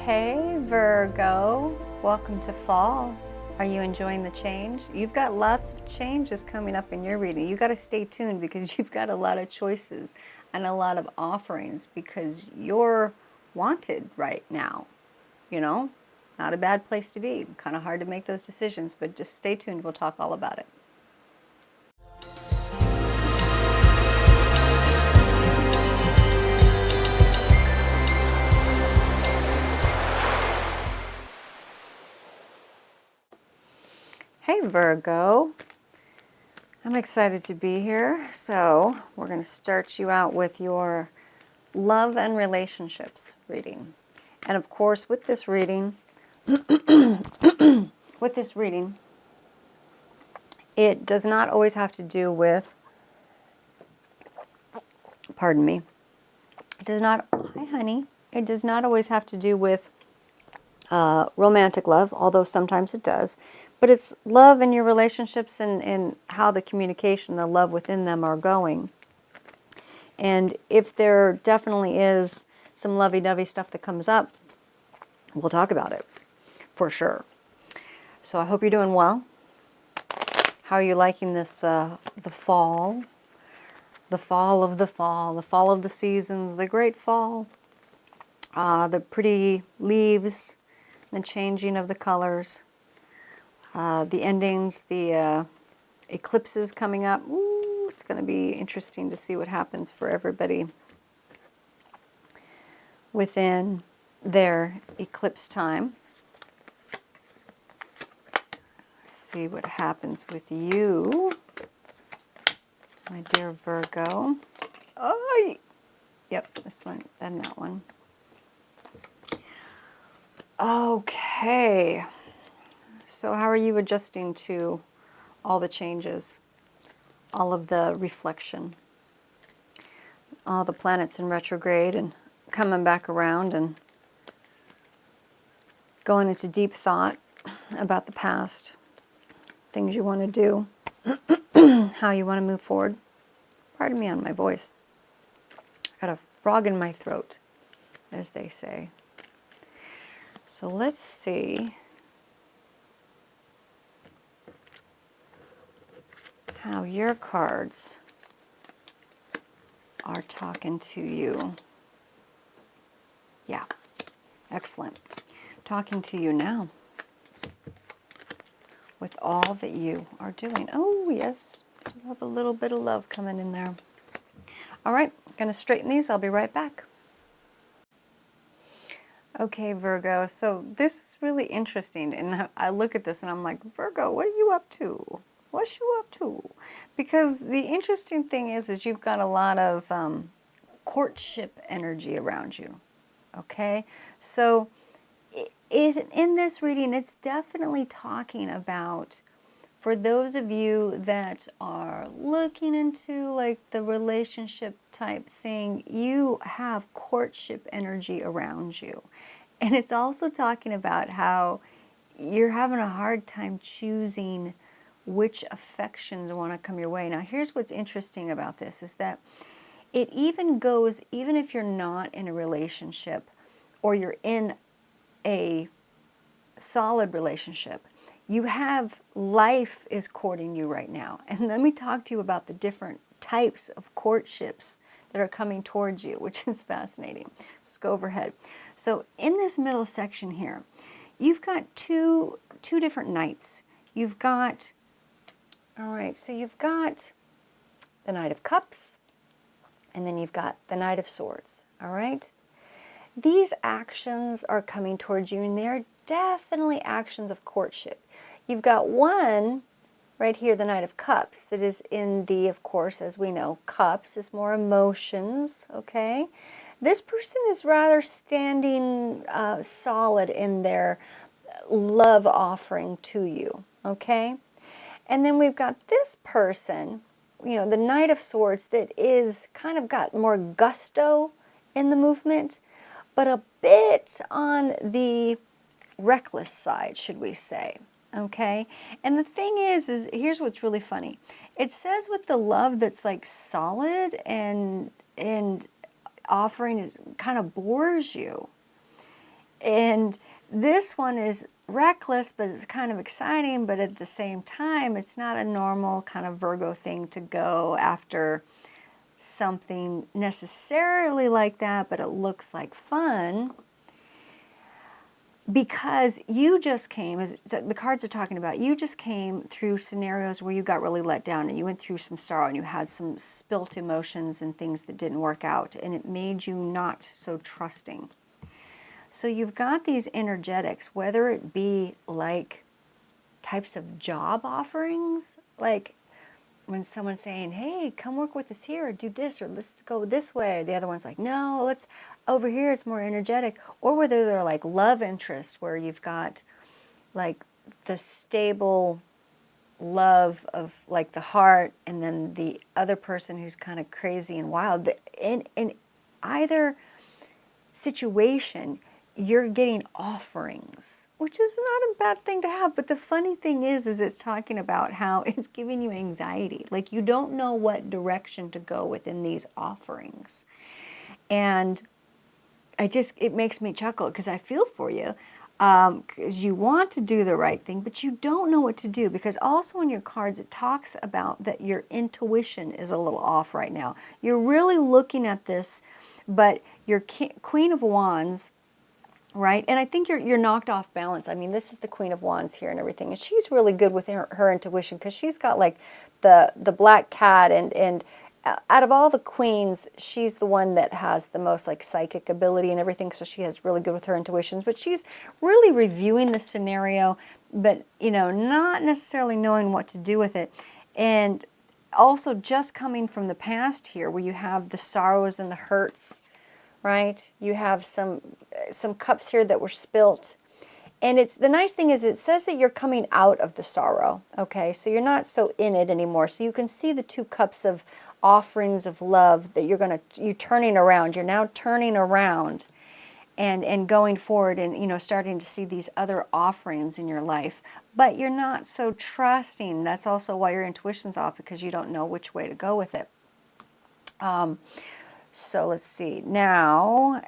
Hey Virgo, welcome to fall. Are you enjoying the change? You've got lots of changes coming up in your reading. You got to stay tuned because you've got a lot of choices and a lot of offerings because you're wanted right now. You know, not a bad place to be. Kind of hard to make those decisions, but just stay tuned. We'll talk all about it. Hey Virgo, I'm excited to be here. So we're going to start you out with your love and relationships reading. And of course, with this reading, it does not always have to do with, pardon me, it does not, hi honey, it does not always have to do with romantic love, although sometimes it does. But it's love in your relationships and how the communication, the love within them are going. And if there definitely is some lovey-dovey stuff that comes up, we'll talk about it for sure. So I hope you're doing well. How are you liking this, the fall? The fall of the fall, the fall of the seasons, the great fall. The pretty leaves, the changing of the colors. The endings, the eclipses coming up. Ooh, it's going to be interesting to see what happens for everybody within their eclipse time. See what happens with you, my dear Virgo. Oh, yep, this one and that one. Okay. So how are you adjusting to all the changes, all of the reflection, all the planets in retrograde and coming back around and going into deep thought about the past, things you want to do, how you want to move forward? Pardon me on my voice. I got a frog in my throat, as they say. So let's see how your cards are talking to you. Yeah, excellent. Talking to you now with all that you are doing. Oh, yes, you have a little bit of love coming in there. All right, going to straighten these. I'll be right back. Okay, Virgo, so this is really interesting. And I look at this and I'm like, Virgo, what are you up to? What's you up to? Because the interesting thing is you've got a lot of courtship energy around you. Okay, so in this reading, it's definitely talking about, for those of you that are looking into like the relationship type thing, you have courtship energy around you. And it's also talking about how you're having a hard time choosing which affections want to come your way. Now, here's what's interesting about this is that it even goes, even if you're not in a relationship or you're in a solid relationship, you have life is courting you right now. And let me talk to you about the different types of courtships that are coming towards you, which is fascinating. Let's go overhead. So in this middle section here, you've got two different knights. You've got, all right, so you've got the Knight of Cups, and then you've got the Knight of Swords, all right? These actions are coming towards you, and they're definitely actions of courtship. You've got one right here, the Knight of Cups, that is in the, of course, as we know, cups is more emotions, okay? This person is rather standing solid in their love offering to you, okay? And then we've got this person, you know, the Knight of Swords, that is kind of got more gusto in the movement, but a bit on the reckless side, should we say, okay? And the thing is here's what's really funny. It says with the love that's like solid and offering is kind of bores you. And this one is reckless, but it's kind of exciting, but at the same time, it's not a normal kind of Virgo thing to go after something necessarily like that, but it looks like fun because you just came, as the cards are talking about, you just came through scenarios where you got really let down and you went through some sorrow and you had some spilt emotions and things that didn't work out, and it made you not so trusting. So you've got these energetics, whether it be like types of job offerings, like when someone's saying, hey, come work with us here, or do this, or let's go this way. The other one's like, no, let's, over here it's more energetic. Or whether they're like love interests, where you've got like the stable love of like the heart, and then the other person who's kind of crazy and wild. In either situation, you're getting offerings, which is not a bad thing to have. But the funny thing is it's talking about how it's giving you anxiety. Like you don't know what direction to go within these offerings. And it makes me chuckle because I feel for you. Because you want to do the right thing, but you don't know what to do. Because also in your cards, it talks about that your intuition is a little off right now. You're really looking at this, but your Queen of Wands, right? And I think you're knocked off balance. I mean, this is the Queen of Wands here and everything, and she's really good with her intuition because she's got like the black cat, and out of all the queens, she's the one that has the most like psychic ability and everything. So she has really good with her intuitions, but she's really reviewing the scenario, but not necessarily knowing what to do with it, and also just coming from the past here, where you have the sorrows and the hurts. Right? You have some cups here that were spilt. And it's the nice thing is it says that you're coming out of the sorrow. Okay? So you're not so in it anymore. So you can see the 2 cups of offerings of love that you're turning around. You're now turning around and going forward, and starting to see these other offerings in your life. But you're not so trusting. That's also why your intuition's off, because you don't know which way to go with it. So let's see. Now,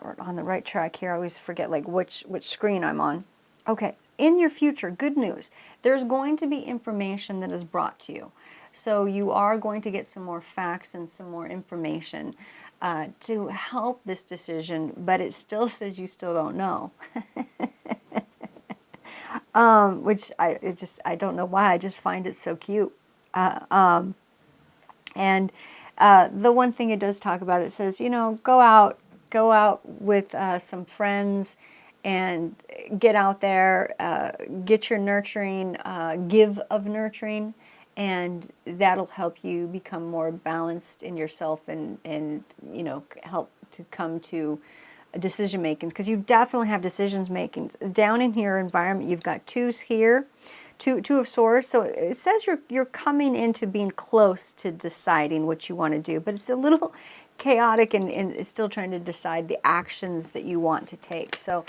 we're on the right track here. I always forget like which screen I'm on. Okay, in your future, good news. There's going to be information that is brought to you. So you are going to get some more facts and some more information to help this decision, but it still says you still don't know. Which I don't know why. I just find it so cute. And the one thing it does talk about, it says, go out with some friends and get out there, get your nurturing, give of nurturing, and that'll help you become more balanced in yourself, and help to come to decision making, because you definitely have decisions making. Down in your environment, you've got 2s here. Two of Swords. So it says you're coming into being close to deciding what you want to do, but it's a little chaotic, and it's still trying to decide the actions that you want to take. So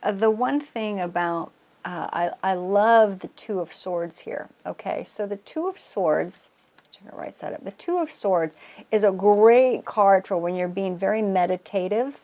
the one thing about, I love the 2 of Swords here. Okay, so the 2 of Swords, turn the right side up. The 2 of Swords is a great card for when you're being very meditative.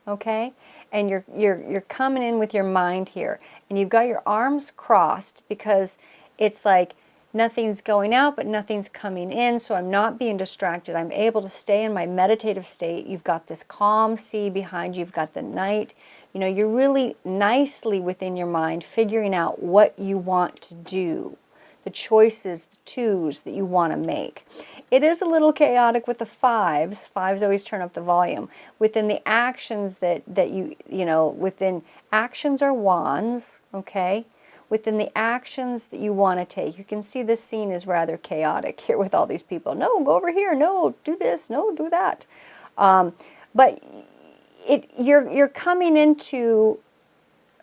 Okay, and you're coming in with your mind here, and you've got your arms crossed, because it's like nothing's going out but nothing's coming in, so I'm not being distracted. I'm able to stay in my meditative state. You've got this calm sea behind you. You've got the night. You're really nicely within your mind figuring out what you want to do, the choices, the 2s that you want to make. It is a little chaotic with the 5s. 5s always turn up the volume. Within the actions that within actions are wands, okay? Within the actions that you want to take, you can see this scene is rather chaotic here with all these people. No, go over here. No, do this. No, do that. But you're coming into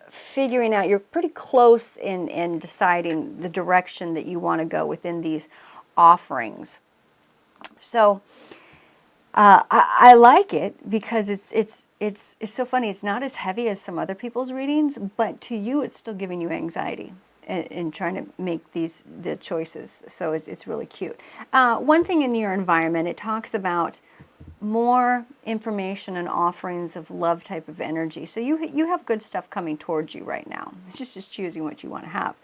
figuring out, you're pretty close in deciding the direction that you want to go within these offerings. So I like it because it's so funny. It's not as heavy as some other people's readings, but to you, it's still giving you anxiety in trying to make the choices. So it's really cute. One thing in your environment, it talks about more information and offerings of love type of energy. So you have good stuff coming towards you right now. It's just choosing what you want to have.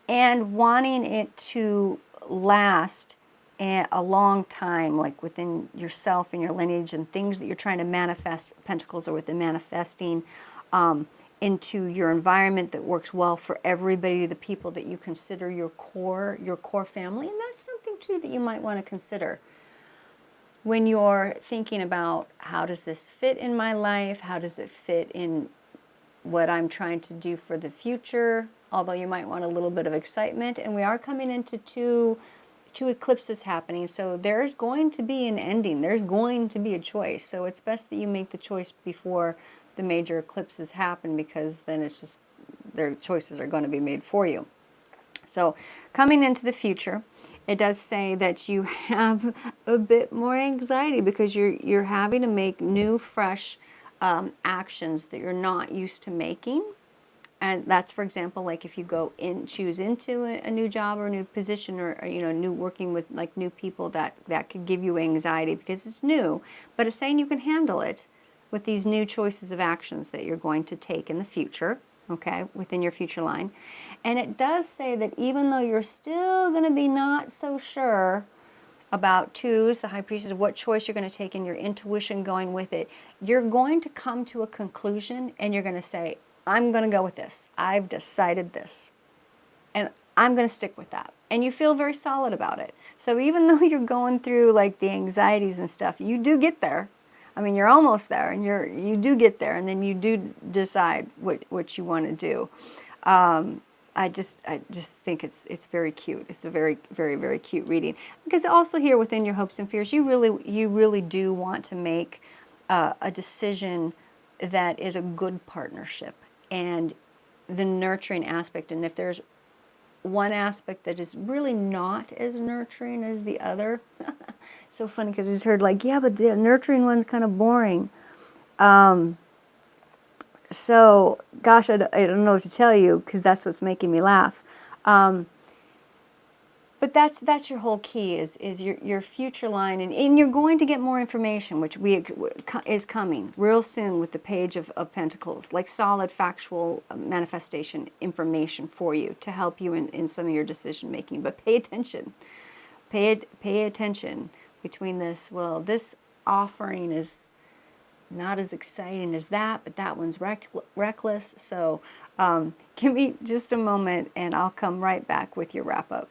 And wanting it to last a long time, like within yourself and your lineage and things that you're trying to manifest. Pentacles are within manifesting into your environment that works well for everybody, the people that you consider your core family. And that's something too that you might want to consider when you're thinking about, how does this fit in my life? How does it fit in what I'm trying to do for the future? Although you might want a little bit of excitement. And we are coming into two eclipses happening. So there's going to be an ending. There's going to be a choice. So it's best that you make the choice before the major eclipses happen, because then it's just, their choices are going to be made for you. So coming into the future, it does say that you have a bit more anxiety because you're having to make new, fresh actions that you're not used to making. And that's, for example, like if you choose into a new job or a new position, or new working with like new people, that could give you anxiety because it's new. But it's saying you can handle it with these new choices of actions that you're going to take in the future, okay, within your future line. And it does say that even though you're still going to be not so sure about twos, the high priestess, what choice you're going to take, and your intuition going with it, you're going to come to a conclusion and you're going to say, I'm going to go with this. I've decided this. And I'm going to stick with that. And you feel very solid about it. So even though you're going through like the anxieties and stuff, you do get there. I mean, you're almost there, and you do get there, and then you do decide what you want to do. I just think it's very cute. It's a very, very, very cute reading. Because also here within your hopes and fears, you really do want to make a decision that is a good partnership, and the nurturing aspect. And if there's one aspect that is really not as nurturing as the other, so funny because I just heard like, yeah, but the nurturing one's kind of boring. So, gosh, I don't know what to tell you, because that's what's making me laugh. But that's your whole key is your future line, and you're going to get more information, which is coming real soon with the Page of Pentacles, like solid factual manifestation information for you to help you in some of your decision making. But pay attention. Pay attention between this. Well, this offering is not as exciting as that, but that one's reckless. So give me just a moment and I'll come right back with your wrap up.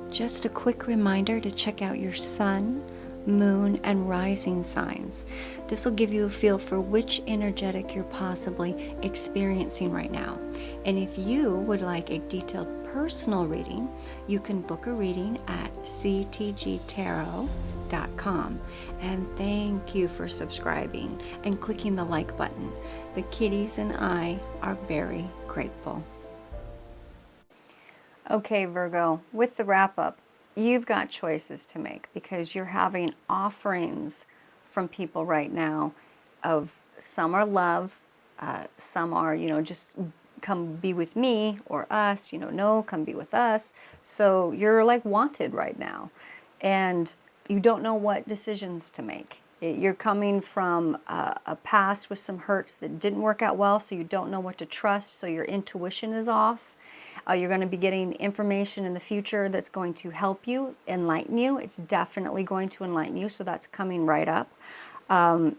Just a quick reminder to check out your sun, moon, and rising signs. This will give you a feel for which energetic you're possibly experiencing right now. And if you would like a detailed personal reading, you can book a reading at ctgtarot.com. And thank you for subscribing and clicking the like button. The kitties and I are very grateful. Okay, Virgo, with the wrap up, you've got choices to make because you're having offerings from people right now of, some are love, some are, just come be with me, or us, no, come be with us. So you're like wanted right now, and you don't know what decisions to make. You're coming from a past with some hurts that didn't work out well, so you don't know what to trust, so your intuition is off. You're going to be getting information in the future that's going to help you, enlighten you. It's definitely going to enlighten you, so that's coming right up.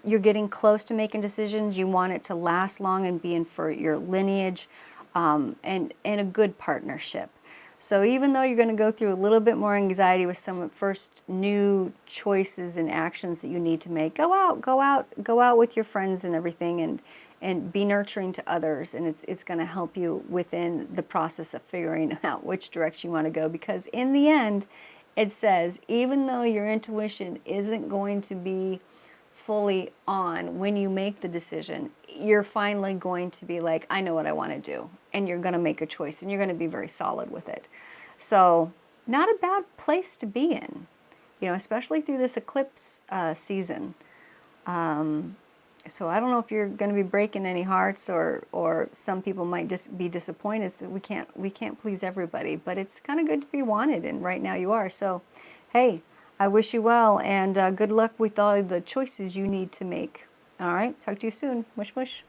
You're getting close to making decisions. You want it to last long and be in for your lineage, and a good partnership. So even though you're going to go through a little bit more anxiety with some first new choices and actions that you need to make, go out with your friends and everything, and be nurturing to others, and it's going to help you within the process of figuring out which direction you want to go, because in the end, it says, even though your intuition isn't going to be fully on when you make the decision, you're finally going to be like, I know what I want to do, and you're going to make a choice, and you're going to be very solid with it. So not a bad place to be in, especially through this eclipse season. So I don't know if you're going to be breaking any hearts, or some people might just be disappointed. So we can't please everybody, but it's kind of good to be wanted, and right now you are. So, hey, I wish you well, and good luck with all the choices you need to make. All right, talk to you soon. Mush, mush.